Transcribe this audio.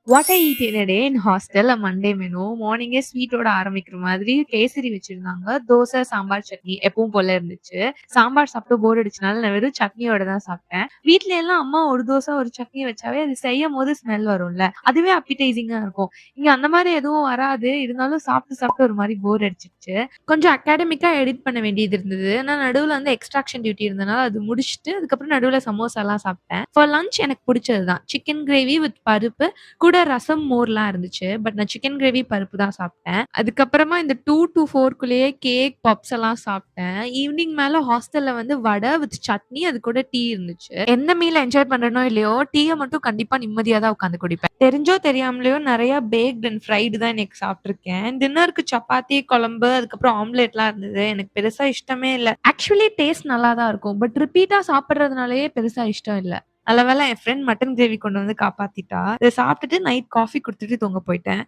What I eat in a day in hostel Monday menu மார்னிங்கே ஸ்வீட்டோட ஆரம்பிக்கிற மாதிரி கேசரி வச்சிருந்தாங்க. தோசை, சாம்பார், சட்னி எப்பவும் போல இருந்துச்சு. சாம்பார் சாப்பிட்டு போர் அடிச்சனால நான் வெறும் சட்னியோட தான் சாப்பிட்டேன். வீட்ல எல்லாம் அம்மா ஒரு தோசை, ஒரு சட்னி வச்சாவே அது செய்யும்போது ஸ்மெல் வரும்ல. அதுவே அப்பீடைசிங்கா இருக்கும். இங்க அந்த மாரி எதுவும் வராது. இருந்தாலும் சாப்பிட்டு சாப்பிட்டு ஒரு மாரி போர் அடிச்சிருச்சு. கொஞ்சம் அகாடமிக்கா எடிட் பண்ண வேண்டியது இருந்தது. நான் நடுவுல வந்து எக்ஸ்ட்ராக்ஷன் டியூட்டி இருந்தனால அது முடிச்சுட்டு, அதுக்கப்புறம் நடுவுல சமோசாலாம் சாப்பிட்டேன். ஃபார் லஞ்ச் எனக்கு புடிச்சது தான். சிக்கன் கிரேவி வித் பருப்பு கூட ரசம், மோர்லாம் இருந்துச்சு. பட் நான் சிக்கன் கிரேவி, பருப்பு தான் சாப்பிட்டேன். அதுக்கப்புறமா இந்த 2 டூ 4க்குள்ளேயே கேக், பப்ஸ் எல்லாம் சாப்பிட்டேன். ஈவினிங் மேல ஹாஸ்டல்ல வந்து வடை வித் சட்னி, அது கூட டீ இருந்துச்சு. எந்த மீல் என்ஜாய் பண்றேனோ இல்லையோ, டீய மட்டும் கண்டிப்பா நிம்மதியா தான் உட்காந்து குடிப்பேன். தெரிஞ்சோ தெரியாமலயோ நெறைய பேக்டு அண்ட் ஃப்ரைடு தான் இன்னைக்கு சாப்பிட்டுருக்கேன். டின்னருக்கு சப்பாத்தி, குழம்பு, அதுக்கப்புறம் ஆம்லெட்லாம் இருந்தது. எனக்கு பெருசா இஷ்டமே இல்ல. ஆக்சுவலி டேஸ்ட் நல்லா தான் இருக்கும். பட் ரிப்பீட்டா சாப்பிடுறதுனாலயே பெருசா இஷ்டம் இல்ல. நல்ல வேளை என் ஃப்ரெண்ட் மட்டன் கிரேவி கொண்டு வந்து காப்பாத்திட்டா. இத சாப்பிட்டுட்டு நைட் காஃபி குடுத்துட்டு தூங்க போயிட்டேன்.